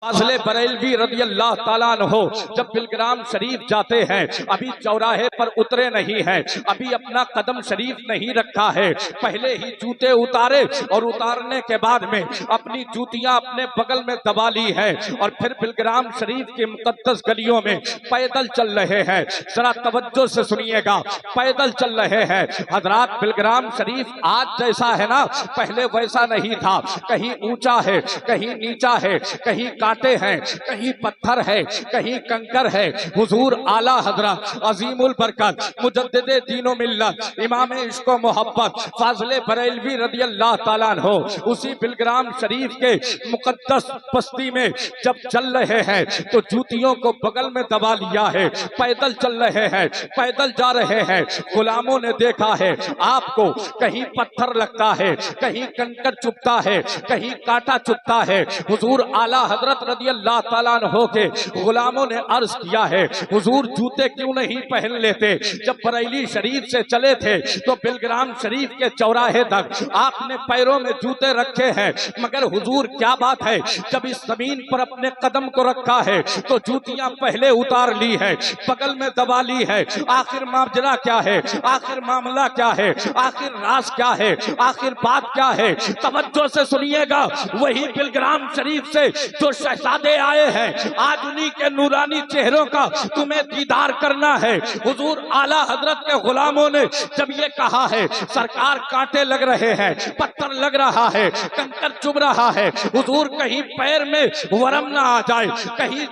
फाजले बरेलवी रज़ी अल्लाह ताला अन्हो जब बिलग्राम शरीफ जाते हैं, अभी चौराहे पर उतरे नहीं हैं, अभी अपना कदम शरीफ नहीं रखा है, पहले ही जूते उतारे और उतारने के बाद में अपनी जूतियां अपने बगल में दबा ली है और फिर बिलग्राम शरीफ की मुकद्दस गलियों में पैदल चल रहे हैं। जरा तवज्जो से सुनिएगा, पैदल चल रहे हैं हजरात। बिलग्राम शरीफ आज जैसा है ना, पहले वैसा नहीं था। कहीं ऊंचा है, कहीं नीचा है, कहीं कांटे हैं, कहीं पत्थर है, कहीं कंकर है। हुजूर आला हजरत अजीमुल बरकत मुजद्दिदे दीनो मिल्लत इमाम इश्क व मोहब्बत फाजले बरेलवी रज़ी अल्लाह ताला अन्हो उसी बिलग्राम शरीफ के मुकद्दस बस्ती में जब चल रहे हैं तो जूतियों को बगल में दबा लिया है, पैदल चल रहे हैं, पैदल जा रहे हैं। गुलामों ने देखा है आपको, कहीं पत्थर लगता है, कहीं कंकर चुभता है, कहीं कांटा चुभता है। हुजूर आला हजरत रज़ी अल्लाह ताला अन्हो के गुलामों ने अर्ज किया है, हुजूर जूते क्यों नहीं पहन लेते? जब बरेली शरीफ से चले थे तो बिलग्राम शरीफ के चौराहे तक आपने पैरों में जूते रखे हैं, मगर हुजूर क्या बात है, जब इस जमीन पर अपने कदम को रखा है तो जूतियां पहले उतार ली है, बगल में दबा ली है। आखिर मामला क्या है, आखिर मामला क्या है, आखिर राज क्या है, आखिर बात क्या है? तवज्जो से सुनिएगा। वही बिलग्राम शरीफ से जो शहजादे आए हैं, आज उन्हीं के नूरानी चेहरों का तुम्हें दीदार करना है। हुजूर आला हजरत के गुलामों ने जब ये कहा है, सरकार कांटे लग रहे हैं, पत्थर लग रहा है, कंकर चुभ रहा है, हुजूर कहीं पैर में वरम ना आ जाए, कहीं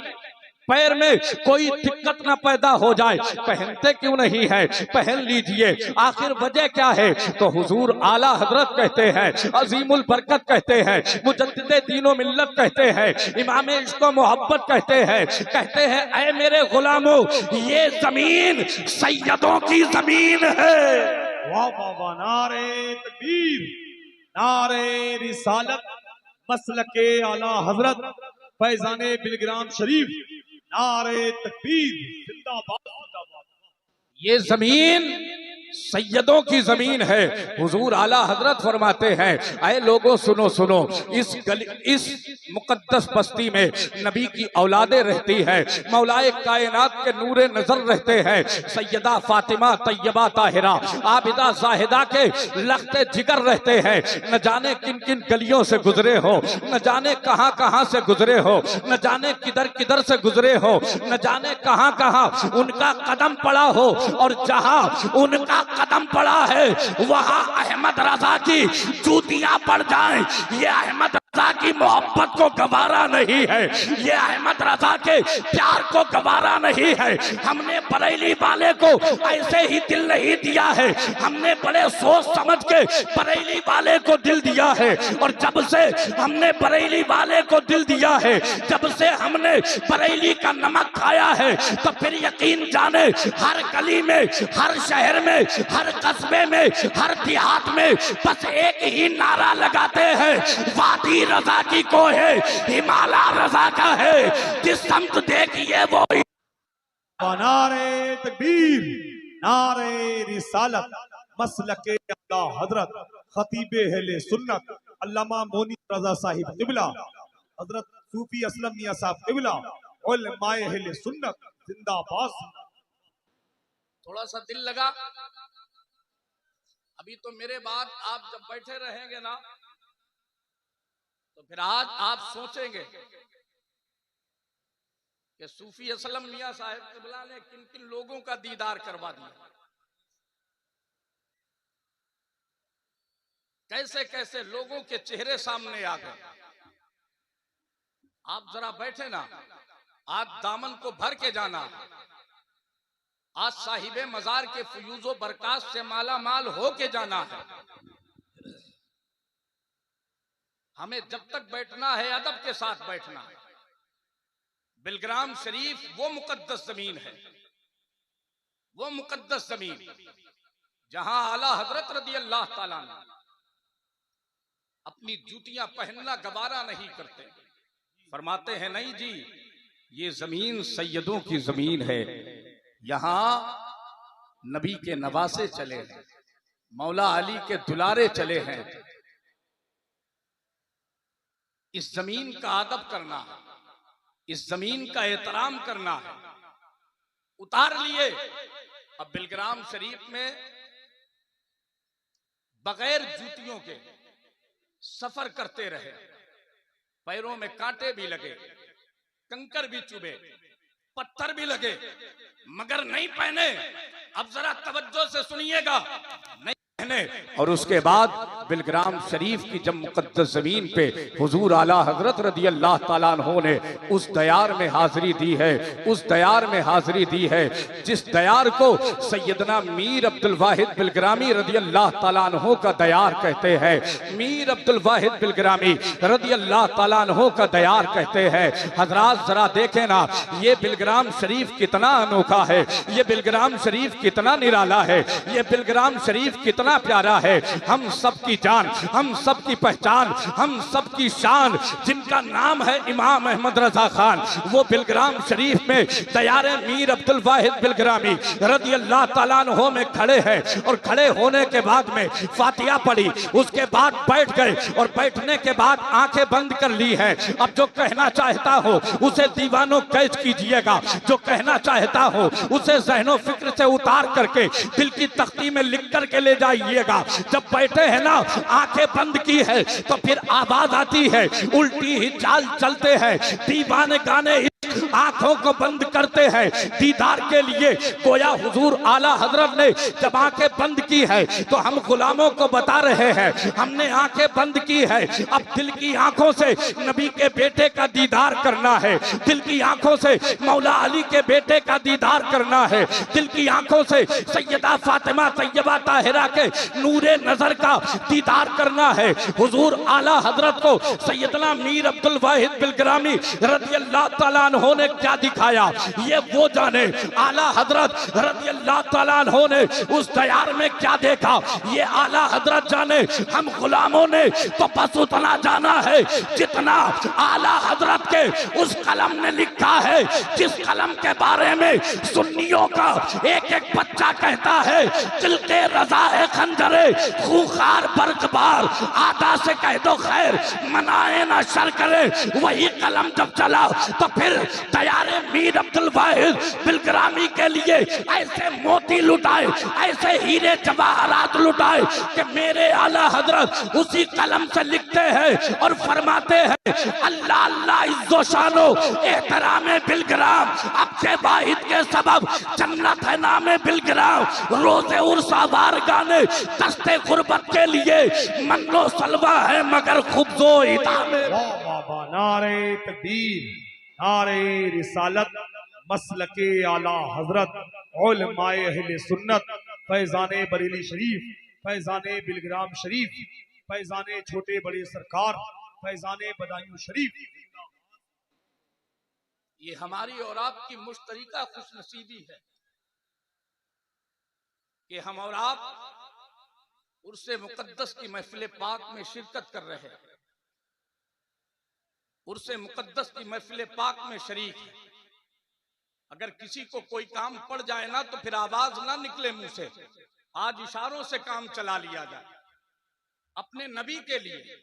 पैर में कोई दिक्कत ना पैदा हो जाए, पहनते क्यों नहीं है? पहन लीजिए। आखिर वजह क्या है? तो हुजूर आला हजरत कहते हैं, अजीमुल बरकत कहते हैं, मुजद्दिदे दीनो मिल्लत कहते हैं, इमाम इश्क व मोहब्बत कहते हैं ऐ मेरे गुलामों, ये जमीन सैयदों की जमीन है। वाह वाह वाह, नारे तकबीर, नारे रिसालत, मसलके आला हजरत फैजाने बिलग्राम शरीफ, नारे तकबीर, जिंदाबाद जिंदाबाद। ये जमीन सैयदों की जमीन है। हुजूर आला हजरत फरमाते हैं, ऐ लोगों सुनो सुनो, इस मुकद्दस बस्ती में नबी की औलादे रहती है, मौलाए कायनात के नूरे नजर रहते हैं। सैयदा फातिमा तैयबा ताहिरा आबिदा जाहिदा के लख्ते जिगर रहते हैं। न जाने किन किन गलियों से गुजरे हो, न जाने कहां कहां से गुजरे हो, न जाने किधर किधर से गुजरे हो, न जाने कहां कहां उनका कदम पड़ा हो, और जहां उनका कदम पड़ा है वहां अहमद रजा की जूतियां पड़ जाएं। ये अहमद रजा की मोहब्बत को गवारा नहीं है, ये अहमद रजा के प्यार को गवारा नहीं है। हमने बरेली वाले को ऐसे ही दिल नहीं दिया है, हमने बड़े सोच समझ के बरेली वाले को दिल दिया है। और जब से हमने बरेली वाले को दिल दिया है, जब से हमने बरेली का नमक खाया है, तो फिर यकीन जाने हर गली में, हर शहर में, हर कस्बे में, हर देहात में बस एक ही नारा लगाते हैं, वादी रजा की को है, हिमालय रजा का है, जिस समत देखिए वो। नारे तकबीर, नारे रिसालत, मसलके आला हजरत खतीबे अहले सुन्नत अल्लामा मोनी रजा साहिब क़िबला, हजरत सूफी असलम मियां साहब क़िबला, उलमाए अहले सुन्नत जिंदाबाद। थोड़ा सा दिल लगा। अभी तो मेरे बाद आप जब बैठे रहेंगे ना, तो फिर आज आप सोचेंगे कि सूफी असलम मियां साहब क़िबला ने किन किन लोगों का दीदार करवा दिया, कैसे कैसे लोगों के चेहरे सामने आ गए। आप जरा बैठे ना, आज दामन को भर के जाना, आज साहिबे मजार के फयूजो बरकात से माला माल हो के जाना है। हमें जब तक बैठना है अदब के साथ बैठना है। बिलग्राम शरीफ वो मुकद्दस जमीन है, वो मुकद्दस जमीन जहां आला हजरत रज़ी अल्लाह ताला ने अपनी जूतियां पहनना गवारा नहीं करते। फरमाते हैं नहीं जी, ये जमीन सैयदों की जमीन है, यहां नबी के नवासे चले हैं, मौला अली के दुलारे चले हैं। इस जमीन का अदब करना, इस जमीन का एहतराम करना है। उतार लिए। अब बिलग्राम शरीफ में बगैर जूतियों के सफर करते रहे, पैरों में कांटे भी लगे, कंकर भी चुभे, पत्थर भी लगे, मगर नहीं पहने। अब जरा तवज्जो से सुनिएगा, नहीं पहने। और उसके बाद बिलग्राम शरीफ की जब मुकद्दस जमीन पे हुजूर आला हजरत रदी अल्लाह ताला अन्हो ने उस दयार में हाजिरी दी है, उस दयार में हाजिरी दी है जिस दयार को सैयदना मीर अब्दुल वाहिद बिलग्रामी रदी अल्लाह ताला अन्हो का दयार कहते हैं। मीर अब्दुल वाहिद बिलग्रामी रदी अल्लाह ताला अन्हो का दयार कहते हैं। हजरात जरा देखें ना, ये बिलग्राम शरीफ कितना अनोखा है, ये बिलग्राम शरीफ कितना निराला है, ये बिलग्राम शरीफ कितना प्यारा है। हम सब की जान, हम सब की पहचान, हम सब की शान, जिनका नाम है इमाम अहमद रजा खान, वो बिलग्राम शरीफ में दयारे मीर अब्दुल वाहिद बिलग्रामी रदी अल्लाह ताला अन्हो में खड़े हैं। और खड़े होने के बाद में फातिहा पढ़ी, उसके बाद बैठ गए और बैठने के बाद आंखें बंद कर ली है। अब जो कहना चाहता हो उसे दीवानों कैच कीजिएगा, जो कहना चाहता हो उसे ज़हनो फिक्र से उतार करके दिल की तख्ती में लिख करके ले जाइएगा। जब बैठे हैं ना, आंखें बंद की है तो फिर आवाज आती है, उल्टी ही चाल चलते हैं दीवाने गाने, आंखों को बंद करते हैं दीदार के लिए। गोया हुजूर आला हजरत ने जब आंखें बंद की है तो हम गुलामों को बता रहे हैं, हमने आंखें बंद की है, अब दिल की आंखों से नबी के बेटे का दीदार करना है, दिल की आंखों से मौला अली के बेटे का दीदार करना है, दिल की आंखों से सैयदा फातिमा तैयबा ताहिरा के नूरे नजर का दीदार करना है। हुजूर आला हजरत को सैयदना मीर अब्दुल वाहिद बिलग्रामी रज़ी अल्लाह ताला अन्हो ने क्या दिखाया, ये वो जाने। आला हजरत रज़ी अल्लाह ताला अन्हो ने उस दयार में क्या देखा, ये आला हजरत जाने। हम गुलामों ने तो बस उतना जाना है जितना आला हजरत के उस कलम ने लिखा है, जिस कलम के बारे में सुन्नियों का एक एक बच्चा कहता है, दिल के रजा है खंजरे खूंखार बरकबार, आदा से कह दो खैर मनाए ना शर करे। वही कलम जब चला तो फिर दयारे मीर अब्दुल वाहिद बिलग्रामी के लिए ऐसे मोती लुटाए, ऐसे हीरे जवाहरात लुटाए कि मेरे आला हजरत उसी कलम से लिखते हैं और फरमाते हैं, अल्लाह अल्लाह इज्जो शानो एहतरामे बिलग्राम, अपने वाहिद के सबब जन्नत है नामे बिलग्राम, रोजे उर्स आवार गाने दस्ते गुर्बत के लिए मन्नो सलवा है मगर खुब्जो इतामे। नारे तकबीर, नारे रिसालत, मसलके आला हजरत, उलमाए अहले सुन्नत, फैजाने बरेली शरीफ, फैजाने बिलग्राम शरीफ, फैजाने छोटे बड़े सरकार, फैजाने बदायूं शरीफ। ये हमारी और आपकी मुश्तरिका खुशनसीबी है कि हम और आप उर्से मुकद्दस की महफिल पाक में शिरकत कर रहे हैं, उर्से मुकद्दस की महफिल पाक में शरीक है। अगर किसी को कोई काम पड़ जाए ना तो फिर आवाज ना निकले मुंह से, आज इशारों से काम चला लिया जाए। अपने नबी के लिए,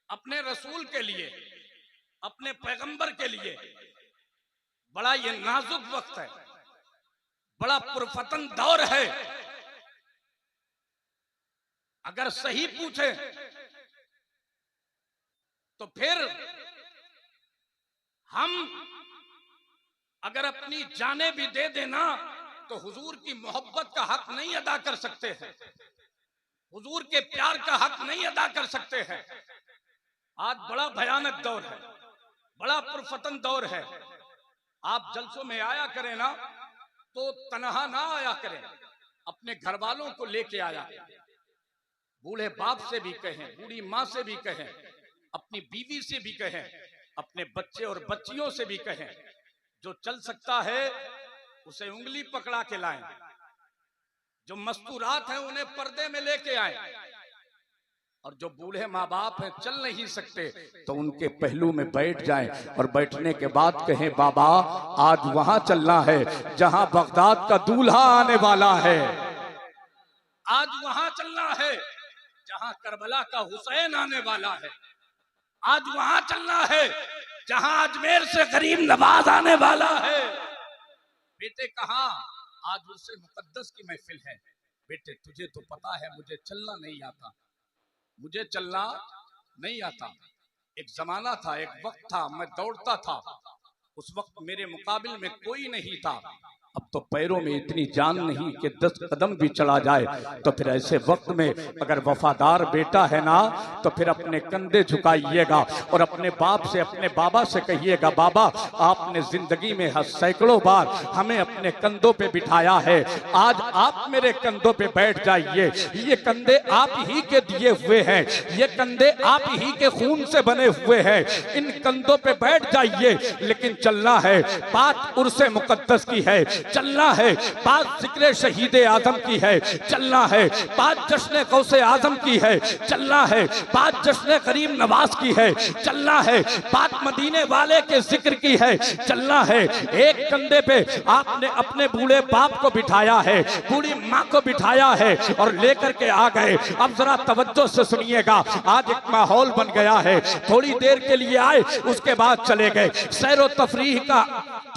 अपने रसूल के लिए, अपने पैगंबर के लिए बड़ा ये नाजुक वक्त है, बड़ा पुरफतन दौर है। अगर सही पूछे तो फिर हम अगर अपनी जाने भी दे देना तो हुजूर की मोहब्बत का हक नहीं अदा कर सकते हैं, हुजूर के प्यार का हक नहीं अदा कर सकते हैं। आज बड़ा भयानक दौर है, बड़ा पुरफतन दौर है। आप जलसों में आया करें ना तो तनहा ना आया करें, अपने घर वालों को लेके आया, बूढ़े बाप से भी कहें, बूढ़ी माँ से भी कहें, अपनी बीवी से भी कहें, अपने बच्चे और बच्चियों से भी कहें। जो चल सकता है उसे उंगली पकड़ा के लाएं, जो मस्तूरात हैं उन्हें पर्दे में लेके आए, और जो बूढ़े माँ बाप हैं चल नहीं सकते तो उनके पहलू में बैठ जाएं और बैठने के बाद कहें, बाबा आज वहां चलना है जहां बगदाद का दूल्हा आने वाला है, आज वहां चलना है जहां करबला का हुसैन आने वाला है, आज वहां चलना है जहां अजमेर से गरीब नवाज आने वाला है। बेटे कहाँ? आज उससे मुकद्दस की महफिल है। बेटे तुझे तो पता है मुझे चलना नहीं आता, मुझे चलना नहीं आता। एक जमाना था, एक वक्त था, मैं दौड़ता था, उस वक्त मेरे मुकाबिल में कोई नहीं था। अब तो पैरों में इतनी जान नहीं कि 10 कदम भी चला जाए। तो फिर ऐसे वक्त में अगर वफादार बेटा है ना, तो फिर अपने कंधे झुकाइएगा और अपने बाप से, अपने बाबा से कहिएगा, बाबा आपने जिंदगी में सैकड़ों बार हमें अपने कंधों पे बिठाया है, आज आप मेरे कंधों पे बैठ जाइए। ये कंधे आप ही के दिए हुए हैं, ये कंधे आप ही के खून से बने हुए हैं, इन कंधों पे बैठ जाइए। लेकिन चलना है, बात उर्से मुकद्दस की है, चलना है, बात जिक्र शहीद आजम की है, चलना है, बात जश्न गौसे आजम की है, चलना है, बात जश्न गरीब नवाज की है, चलना है, बात मदीने वाले के जिक्र की है, चलना है। एक कंधे पे आपने अपने बूढ़े बाप को बिठाया है, बूढ़ी माँ को बिठाया है और लेकर के आ गए। अब जरा तवज्जो से सुनिएगा, आज एक माहौल बन गया है, थोड़ी देर के लिए आए उसके बाद चले गए। सैरो तफरीह का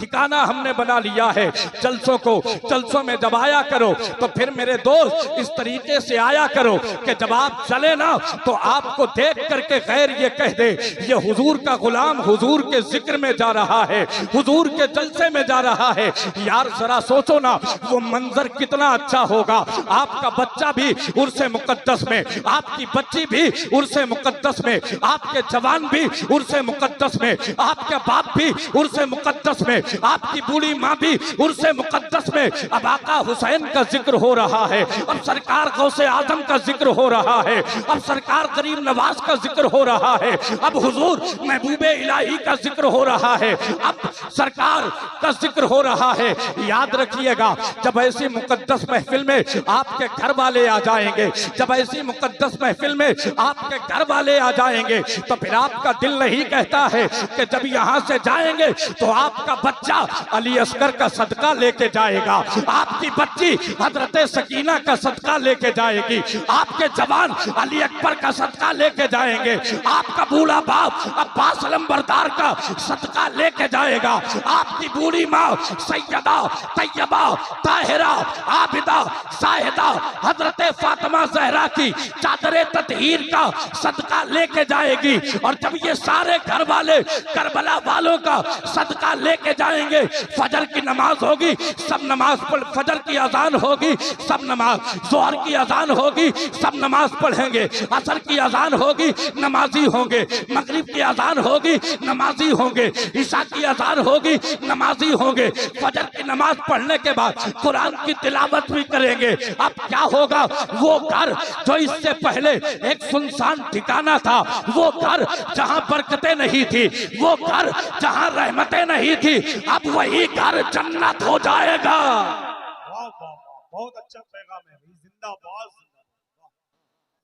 ठिकाना हमने बना लिया है। जलसों में जब आया करो तो फिर मेरे दोस्त इस तरीके से आया करो कि जब आप चले ना तो आपको देख करके गैर ये कह दे ये हुजूर का गुलाम हुजूर के जिक्र में जा रहा है, हुजूर के जलसे में जा रहा है। यार जरा सोचो ना वो मंजर कितना अच्छा होगा। आपका बच्चा भी उर्से मुकद्दस में, आपकी बच्ची भी उर्से मुकद्दस में, आपके जवान भी उर्से मुकद्दस में, आपके बाप भी उर्से मुकद्दस में, आपकी बूढ़ी माँ भी उर्से मुकद्दस में। अब आका हुसैन का जिक्र हो रहा है, अब सरकार गौसे आजम का जिक्र हो रहा है, अब सरकार गरीब नवाज का जिक्र हो रहा है, अब हुजूर महबूबे इलाही का जिक्र हो रहा है, अब सरकार का जिक्र हो रहा है। याद रखिएगा जब ऐसी मुकद्दस महफिल में आपके घर वाले आ जाएंगे, जब ऐसी मुकद्दस महफिल में आपके घर वाले आ जाएंगे तो फिर आपका दिल नहीं कहता है कि जब यहां से जाएंगे तो आपका बच्चा अली असगर का सदका लेके जाएगा, आपकी बच्ची हजरत सकीना का सदका लेके जाएगी, आपके जवान अली अकबर का सदका लेके जाएंगे, आपका बूढ़ा बाप अब्बास अलंबरदार का सदका लेके जाएगा, आपकी बूढ़ी माँ सैयदा तैयबा ताहिरा आबिदा साहिदा हजरत फातिमा जहरा की चादर ततहीर का सदका लेके जाएगी। और जब ये सारे घर वाले करबला वालों का सदका लेके जाएंगे, फजर की नमाज होगी, सब नमाज पढ़, फजर की अजान होगी, सब नमाज, जोहर की अजान होगी, सब नमाज पढ़ेंगे, असर की अजान होगी, नमाजी होंगे, मगरिब की अजान होगी, नमाजी होंगे, ईशा की अजान होगी, नमाजी होंगे, फजर की नमाज पढ़ने के बाद कुरान की तिलावत भी करेंगे। अब क्या होगा, वो घर जो इससे पहले एक सुनसान ठिकाना था, वो घर जहां बरकतें नहीं थी, वो घर जहां रहमतें नहीं थी, अब वही घर जन्नत हो जाएगा। वाह वाह वाह, बहुत अच्छा पैगाम है भाई, जिंदाबाद जिंदाबाद।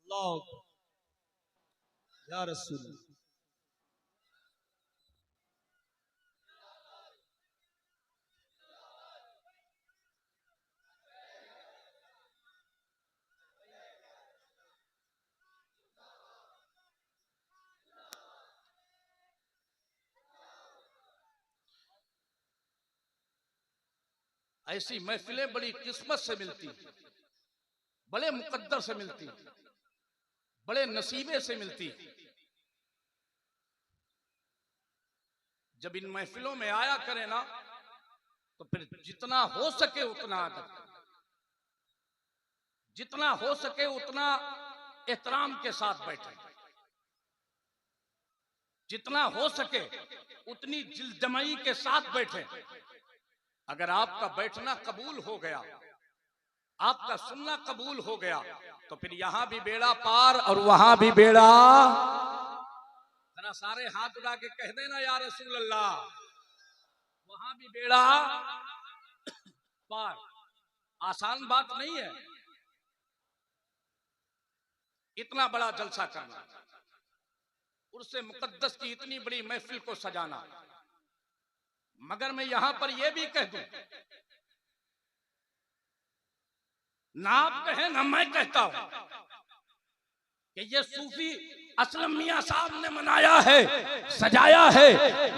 अल्लाह अकबर, या रसूल। ऐसी महफिलें बड़ी किस्मत से मिलती, बड़े मुकद्दर से मिलती, बड़े नसीबे से मिलती। जब इन महफिलों में आया करें ना तो फिर जितना हो सके उतना अदब, जितना हो सके उतना एहतराम के साथ बैठे, जितना हो सके उतनी जिलजमाई के साथ बैठे। अगर आपका बैठना कबूल हो गया, आपका सुनना कबूल हो गया, तो फिर यहां भी बेड़ा पार और वहां भी बेड़ा। जरा सारे हाथ उठा के कह देना या रसूल अल्लाह, वहां भी बेड़ा पार। आसान बात नहीं है इतना बड़ा जलसा करना, उर्से मुकद्दस की इतनी बड़ी महफिल को सजाना। मगर मैं यहां पर यह भी कह दूं, ना आप कहें ना मैं कहता हूं कि ये सूफी असलम मियां साहब ने मनाया है, सजाया है,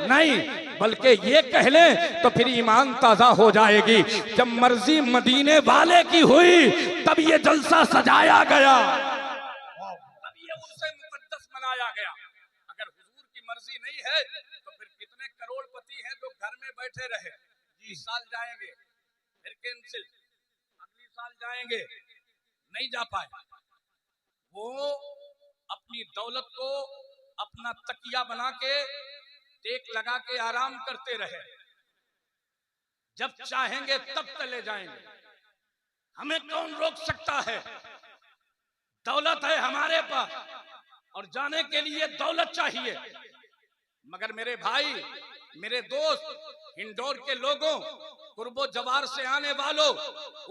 नहीं, बल्कि ये कह लें तो फिर ईमान ताजा हो जाएगी। जब मर्जी मदीने वाले की हुई तब ये जलसा सजाया गया, तब ये उर्से मुकद्दस मनाया गया। अगर हुजूर की मर्जी नहीं है तो फिर कितने करोड़पति हैं जो घर में बैठे रहे, इस साल जाएंगे फिर कैंसिल, अगली साल जाएंगे, नहीं जा पाए। वो अपनी दौलत को अपना तकिया बना के टेक लगा के आराम करते रहे, जब चाहेंगे तब चले जाएंगे, हमें कौन रोक सकता है? दौलत है हमारे पास और जाने के लिए दौलत चाहिए। मगर मेरे भाई, मेरे दोस्त, इंदौर के लोगों, कुर्बो जवार से आने वालों,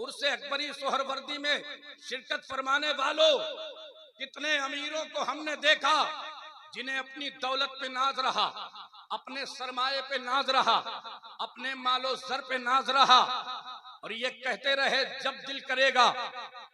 उर्से अकबरी सोहरवर्दी में शिरकत फरमाने वालों, कितने अमीरों को हमने देखा जिन्हें अपनी दौलत पे नाज रहा, अपने सरमाए पे नाज रहा, अपने मालो सर पे नाज रहा, और ये कहते रहे जब दिल करेगा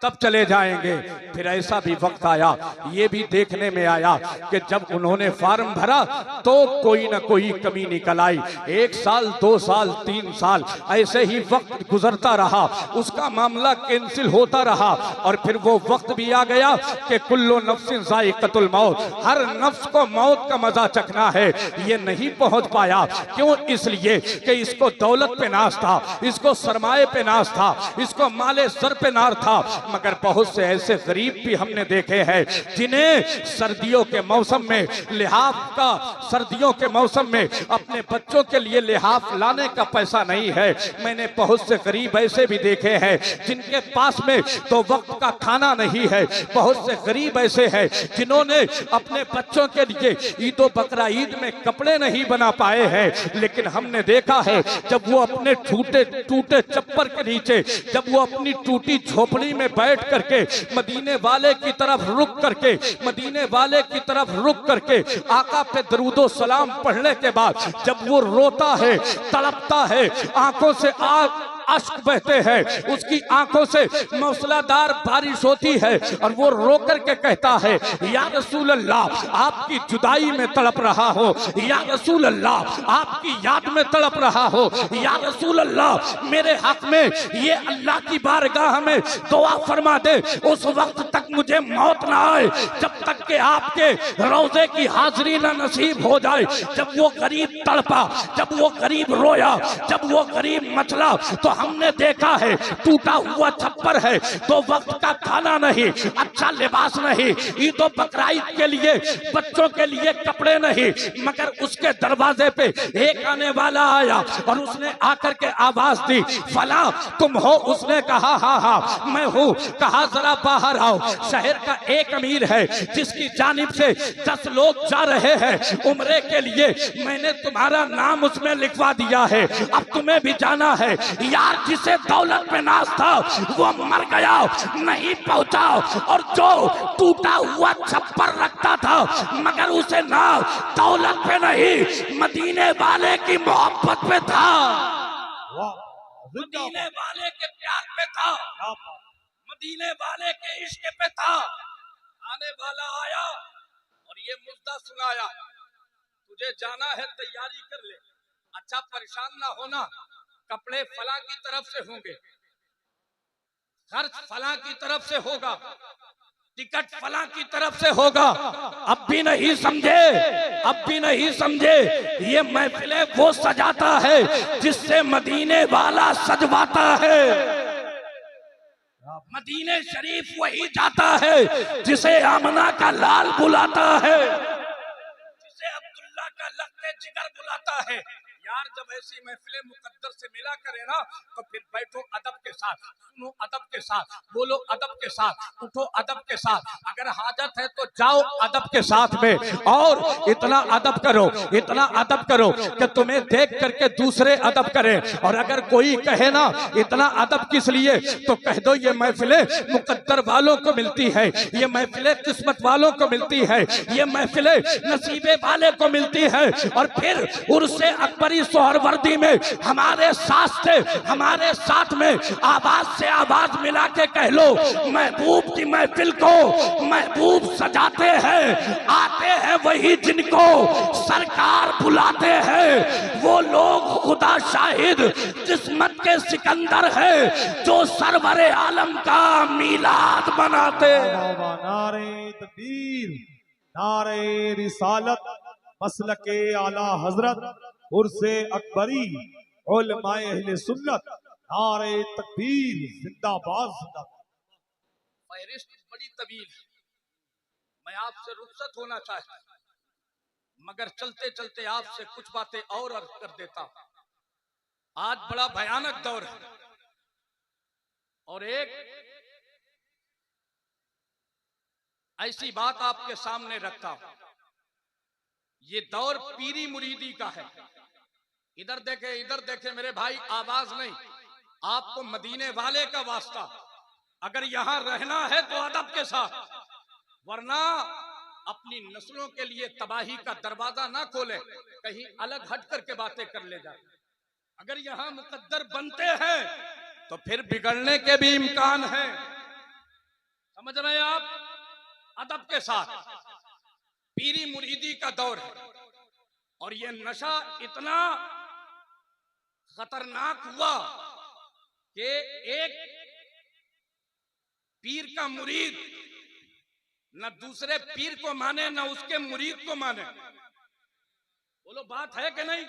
तब चले जाएंगे। फिर ऐसा भी वक्त आया, ये भी देखने में आया कि जब उन्होंने फार्म भरा तो कोई ना कोई कमी निकल आई। 1 साल, 2 साल, 3 साल ऐसे ही वक्त गुजरता रहा, उसका मामला कैंसिल होता रहा, और फिर वो वक्त भी आ गया कि कुल्लु नफ्सिन ज़ाइक़तुल मौत, हर नफ्स को मौत का मजा चखना है। ये नहीं पहुंच पाया, क्यों? इसलिए कि इसको दौलत पे नाज था, इसको सरमाए पे नाज था, इसको माले सर पे नाज था। मगर बहुत से ऐसे गरीब भी हमने देखे हैं जिन्हें सर्दियों के मौसम में लिहाफ का, सर्दियों के मौसम में अपने बच्चों के लिए लिहाफ लाने का पैसा नहीं है। मैंने बहुत से गरीब ऐसे भी देखे हैं जिनके पास में 2 वक्त का खाना नहीं है। बहुत से गरीब ऐसे हैं जिन्होंने अपने बच्चों के लिए ईद और बकरा ईद में कपड़े नहीं बना पाए हैं। लेकिन हमने देखा है जब वो अपने टूटे चप्पर के नीचे, जब वो अपनी टूटी झोपड़ी में बैठ करके मदीने वाले की तरफ रुक करके, मदीने वाले की तरफ रुक करके आका पे दरूदो सलाम पढ़ने के बाद जब वो रोता है, तड़पता है, आंखों से अश्क बहते हैं, उसकी आंखों से मौसलाधार बारिश होती है, और वो रो करके कहता है या रसूल अल्लाह आपकी जुदाई में तड़प रहा हो, या रसूल अल्लाह आपकी याद में तड़प रहा हो, या रसूल अल्लाह मेरे हक में ये अल्लाह की बारगाह में दुआ फरमा दे, उस वक्त तक मुझे मौत ना आए जब तक कि आपके रोजे की हाजिरी ना नसीब हो जाए। जब वो गरीब तड़पा, जब वो गरीब रोया, जब वो गरीब मचला, तो हमने देखा है टूटा हुआ छप्पर है, 2 वक्त का खाना नहीं, अच्छा लिबास नहीं, ईद और बकरा ईद के लिए बच्चों के लिए कपड़े नहीं। मगर उसके दरवाजे पे एक आने वाला आया और उसने आकर के आवाज दी, फला तुम हो? उसने कहा हाँ मैं हूँ। कहा जरा बाहर आओ। शहर का एक अमीर है जिसकी जानिब से 10 लोग जा रहे हैं उम्रे के लिए, मैंने तुम्हारा नाम उसमें लिखवा दिया है, अब तुम्हें भी जाना है। यार जिसे दौलत पे नाज था वो मर गया, नहीं पहुंचा, और जो टूटा हुआ छप्पर रखता था मगर उसे नाज दौलत पे नहीं मदीने वाले की मोहब्बत पे था, मदीने वाले के प्यार पे था, मदीने वाले के इश्क पे था। आने वाला आया और ये मुद्दा सुनाया, तुझे जाना है तैयारी कर ले, अच्छा परेशान ना होना, कपड़े फला की तरफ से होंगे, खर्च फला की तरफ से होगा, टिकट फला की तरफ से होगा। अब भी नहीं समझे, अब भी नहीं समझे, ये महफिलें वो सजाता है जिससे मदीने वाला सजवाता है। मदीने शरीफ वही जाता है जिसे आमना का लाल बुलाता है, जिसे अब्दुल्ला का लख्ते जिगर बुलाता है। यार जब ऐसी महफिलें मुकद्दर से मिला करे ना तो फिर बैठो अदब के साथ, सुनो अदब के साथ, बोलो अदब के साथ, उठो अदब के साथ, अगर हाजत है तो जाओ अदब के साथ में, और इतना अदब करो, इतना अदब करो कि तुम्हें देख करके दूसरे अदब करें। और अगर कोई कहे ना इतना अदब किस लिए, तो कह दो ये महफिलें मुकद्दर वालों को मिलती है, ये महफिलें किस्मत वालों को मिलती है, ये महफिलें नसीबे वाले को मिलती है। और फिर उर्से अकबरी बड़ी सोहरवर्दी में हमारे साथ थे, हमारे साथ में आवाज से आवाज मिला के कह लो, महबूब की महफिल को महबूब सजाते हैं, आते हैं वही जिनको सरकार बुलाते हैं। वो लोग खुदा शाहिद किस्मत के सिकंदर है जो सरवरे आलम का मीलाद मनाते। नारे तकबीर, नारे रिसालत, मसलके आला हजरत, उर्से अकबरी, उलमाए अहले सुन्नत, नारे तकबीर, जिंदाबाद जिंदाबाद। फहरिस्त बड़ी तवील है, मैं आपसे रुखसत होना चाहता हूं, मगर चलते चलते आपसे कुछ बातें और अर्ज कर देता हूं। आज बड़ा भयानक दौर है और एक ऐसी बात आपके सामने रखता हूं, ये दौर पीरी मुरीदी का है। इधर देखे मेरे भाई, आवाज नहीं, आपको मदीने वाले का वास्ता, अगर यहां रहना है तो अदब के साथ, वरना अपनी नस्लों के लिए तबाही का दरवाजा ना खोले, कहीं अलग हट करके बातें कर ले जाए। अगर यहां मुकद्दर बनते हैं तो फिर बिगड़ने के भी इम्कान है, समझ रहे हैं आप? अदब के साथ, पीरी मुरीदी का दौर है और ये नशा इतना खतरनाक हुआ कि एक पीर का मुरीद न दूसरे पीर को माने न उसके मुरीद को माने। बोलो बात है कि नहीं?